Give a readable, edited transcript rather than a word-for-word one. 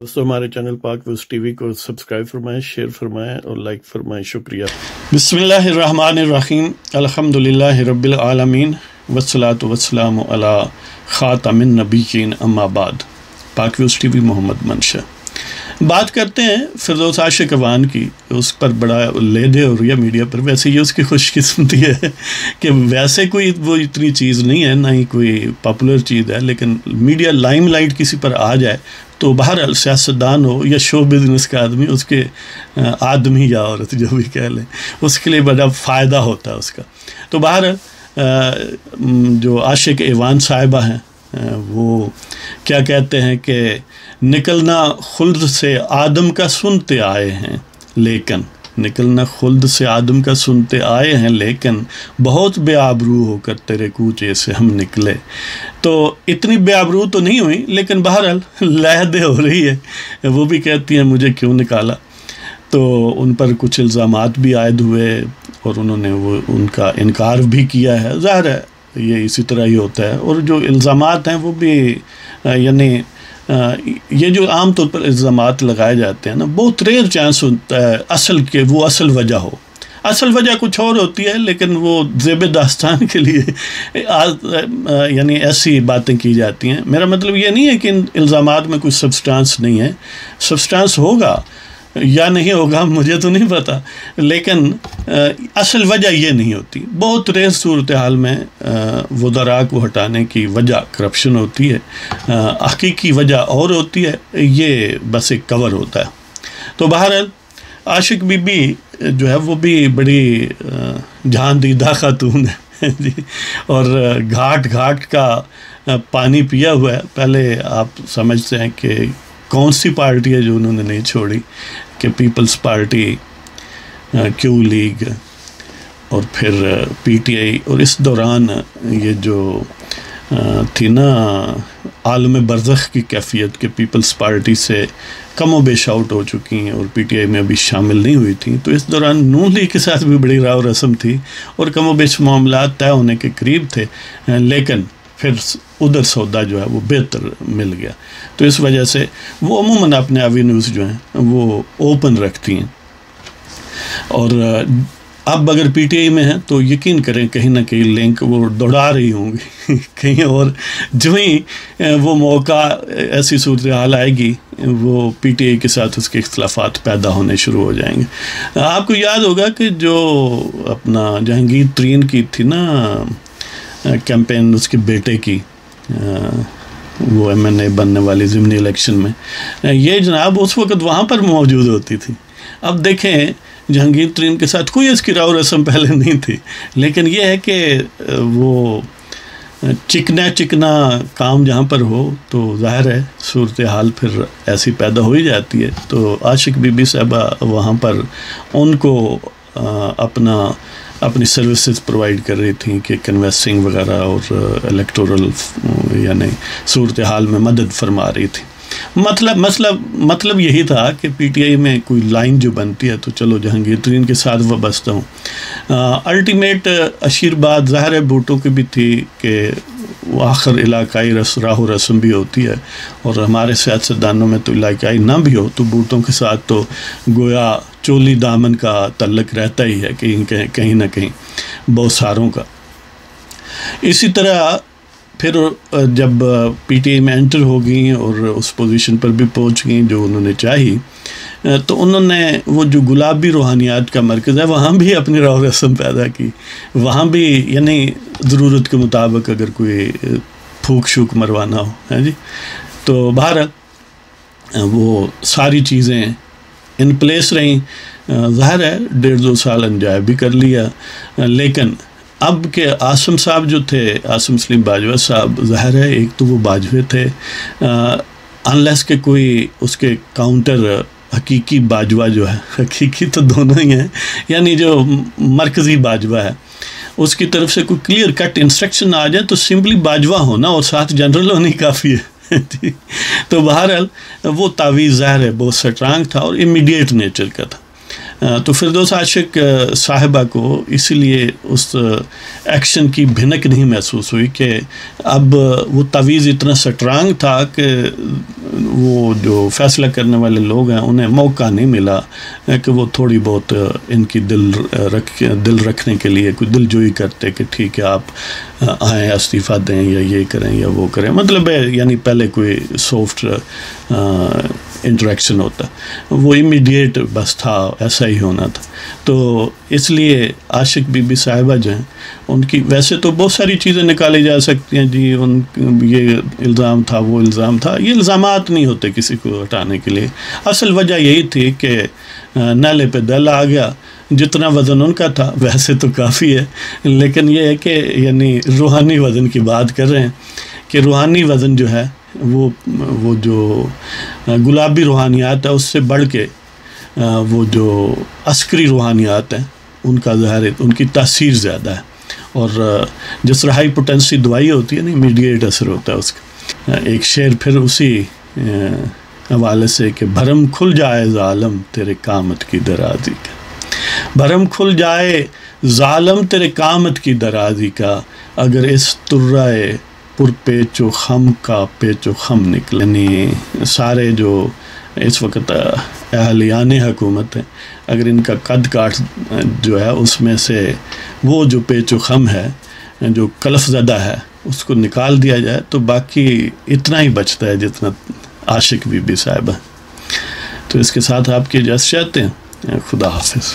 دوستو ہمارے چینل پاک ویوز ٹی وی کو سبسکرائب فرمائیں، شیئر فرمائیں اور لائک فرمائیں، شکریہ۔ بسم اللہ الرحمن الرحیم، الحمدللہ رب العالمین، والصلاة والسلام علی خاتم النبیین، اما بعد۔ پاک ویوز ٹی وی محمد منشا بات کرتے ہیں فردوس عاشق اوان کی۔ اس پر بڑا لیدے ہو رہی ہے میڈیا پر، ویسے یہ اس کی خوش قسمتی ہے کہ ویسے کوئی وہ اتنی چیز نہیں ہے، نہ ہی کوئی پاپولر چیز ہے، لیکن میڈیا لائم لائٹ کسی پر آ جائے تو بہرحال سیاستدان ہو یا شو بزنس کا آدمی، اس کے آدمی یا عورت جو بھی کہہ لیں، اس کے لیے بڑا فائدہ ہوتا ہے اس کا۔ تو بہرحال جو عاشق ایوان صاحبہ ہیں وہ کیا کہتے ہیں کہ نکلنا خلد سے آدم کا سنتے آئے ہیں، لیکن نکلنا خلد سے آدم کا سنتے آئے ہیں، لیکن بہت بے آبرو ہو کر تیرے کوچے سے ہم نکلے۔ تو اتنی بے آبرو تو نہیں ہوئی، لیکن بہرحال لہدے ہو رہی ہے۔ وہ بھی کہتی ہیں مجھے کیوں نکالا، تو ان پر کچھ الزامات بھی عائد ہوئے اور انہوں نے وہ ان کا انکار بھی کیا ہے۔ ظاہر ہے یہ اسی طرح ہی ہوتا ہے، اور جو الزامات ہیں وہ بھی یعنی یہ جو عام طور پر الزامات لگائے جاتے ہیں نا، بہت ریئر چانس ہوتا ہے وہ اصل وجہ ہو۔ اصل وجہ کچھ اور ہوتی ہے، لیکن وہ زیب داستان کے لیے یعنی ایسی باتیں کی جاتی ہیں۔ میرا مطلب یہ نہیں ہے کہ ان الزامات میں کوئی سبسٹانس نہیں ہے، سبسٹانس ہوگا یا نہیں ہوگا مجھے تو نہیں پتہ، لیکن اصل وجہ یہ نہیں ہوتی۔ بہت ریئر صورتحال میں وزراء کو ہٹانے کی وجہ کرپشن ہوتی ہے، حقیقی وجہ اور ہوتی ہے، یہ بس ایک کور ہوتا ہے۔ تو بہرحال عاشق بی بی جو ہے وہ بھی بڑی جہاں دیدہ خاتون ہے جی، اور گھاٹ گھاٹ کا پانی پیا ہوا ہے۔ پہلے آپ سمجھتے ہیں کہ کون سی پارٹی ہے جو انہوں نے نہیں چھوڑی، کہ پیپلز پارٹی، کیو لیگ اور پھر پی ٹی آئی، اور اس دوران یہ جو تھی نا عالم برزخ کی کیفیت کہ پیپلز پارٹی سے کم و بیش آؤٹ ہو چکی ہیں اور پی ٹی آئی میں ابھی شامل نہیں ہوئی تھیں، تو اس دوران نون لیگ کے ساتھ بھی بڑی راو رسم تھی اور کم و بیش معاملات طے ہونے کے قریب تھے، لیکن پھر ادھر سودا جو ہے وہ بہتر مل گیا۔ تو اس وجہ سے وہ عموماً اپنے ایوینیوز جو ہیں وہ اوپن رکھتی ہیں، اور اب اگر پی ٹی آئی میں ہیں تو یقین کریں کہیں نہ کہیں لنک وہ دوڑا رہی ہوں گی کہیں، اور جو ہی وہ موقع ایسی صورتحال آئے گی وہ پی ٹی آئی کے ساتھ اس کے اختلافات پیدا ہونے شروع ہو جائیں گے۔ آپ کو یاد ہوگا کہ جو اپنا جہانگیر ترین کی تھی نا کیمپین، اس کے بیٹے کی، وہ ایم این اے بننے والی ضمنی الیکشن میں، یہ جناب اس وقت وہاں پر موجود ہوتی تھی۔ اب دیکھیں جہانگیر ترین کے ساتھ کوئی اس کی راو رسم پہلے نہیں تھی، لیکن یہ ہے کہ وہ چکنا کام جہاں پر ہو تو ظاہر ہے صورتحال پھر ایسی پیدا ہو ہی جاتی ہے۔ تو عاشق بی بی صاحبہ وہاں پر ان کو اپنی سروسز پرووائڈ کر رہی تھیں کہ کنویسنگ وغیرہ اور الیکٹورل یعنی صورتحال میں مدد فرما رہی تھی۔ مطلب یہی تھا کہ پی ٹی آئی میں کوئی لائن جو بنتی ہے تو چلو جہانگیر ترین کے ساتھ وابستہ ہوں۔ الٹیمیٹ اشیرباد ظاہر ہے بھٹو کی بھی تھی کہ وہ آخر علاقائی راہ و رسم بھی ہوتی ہے، اور ہمارے سیاستدانوں میں تو علاقائی نہ بھی ہو تو بھٹوں کے ساتھ تو گویا چولی دامن کا تعلق رہتا ہی ہے کہیں نہ کہیں بہت ساروں کا۔ اسی طرح پھر جب پی ٹی آئی میں انٹر ہو گئیں اور اس پوزیشن پر بھی پہنچ گئیں جو انہوں نے چاہی، تو انہوں نے وہ جو گلابی روحانیات کا مرکز ہے وہاں بھی اپنی راو رسم پیدا کی، وہاں بھی یعنی ضرورت کے مطابق اگر کوئی پھونک شوک مروانا ہو ہے جی، تو بہرحال وہ ساری چیزیں ان پلیس رہیں۔ ظاہر ہے 1.5-2 سال انجوائے بھی کر لیا، لیکن اب کہ عاصم صاحب جو تھے، عاصم سلیم باجوہ صاحب، ظاہر ہے ایک تو وہ باجوے تھے، انلیس کہ کوئی اس کے کاؤنٹر حقیقی باجوہ جو ہے، حقیقی تو دونوں ہی ہیں، یعنی جو مرکزی باجوہ ہے، اس کی طرف سے کوئی کلیئر کٹ انسٹرکشن آ جائے تو سمپلی باجوہ ہونا اور ساتھ جنرل ہونی کافی ہے تو بہرحال وہ تعویذ ظاہر ہے بہت سٹرانگ تھا اور امیڈیٹ نیچر کا تھا۔ تو فردوس عاشق صاحبہ کو اسی لیے اس ایکشن کی بھنک نہیں محسوس ہوئی کہ اب وہ تعویذ اتنا سٹرانگ تھا کہ وہ جو فیصلہ کرنے والے لوگ ہیں انہیں موقع نہیں ملا کہ وہ تھوڑی بہت ان کی دل رکھنے کے لیے کوئی دل جوئی کرتے کہ ٹھیک ہے آپ آئیں استعفیٰ دیں یا یہ کریں یا وہ کریں، مطلب ہے یعنی پہلے کوئی سافٹ انٹریکشن ہوتا، وہ امیڈیٹ بس تھا، ایسا ہی ہونا تھا۔ تو اس لیے عاشق بی بی صاحبہ جو ہیں ان کی ویسے تو بہت ساری چیزیں نکالی جا سکتی ہیں، جی ان یہ الزام تھا وہ الزام تھا، یہ الزامات نہیں ہوتے کسی کو ہٹانے کے لیے، اصل وجہ یہی تھی کہ نالے پہ دل آ گیا، جتنا وزن ان کا تھا ویسے تو کافی ہے، لیکن یہ ہے کہ یعنی روحانی وزن کی بات کر رہے ہیں کہ روحانی وزن جو ہے وہ جو گلابی روحانیات ہے اس سے بڑھ کے وہ جو عسکری روحانیات ہیں ان کا ظاہر ان کی تاثیر زیادہ ہے، اور جس طرح ہائی پوٹینسی دوائی ہوتی ہے نا امیڈیٹ اثر ہوتا ہے اس کا۔ ایک شعر پھر اسی حوالے سے کہ بھرم کھل جائے ظالم تیرے قامت کی درازی کا، بھرم کھل جائے ظالم تیرے قامت کی درازی کا، اگر اس ترائے پر پیچ و خم کا پیچ و خم نکلے۔ یعنی سارے جو اس وقت اہلیان حکومت ہیں اگر ان کا قد کاٹ جو ہے اس میں سے وہ جو پیچ و خم ہے جو کلف زدہ ہے اس کو نکال دیا جائے تو باقی اتنا ہی بچتا ہے جتنا عاشق بی بی صاحبہ۔ تو اس کے ساتھ آپ کی اجازت چاہتے ہیں، خدا حافظ۔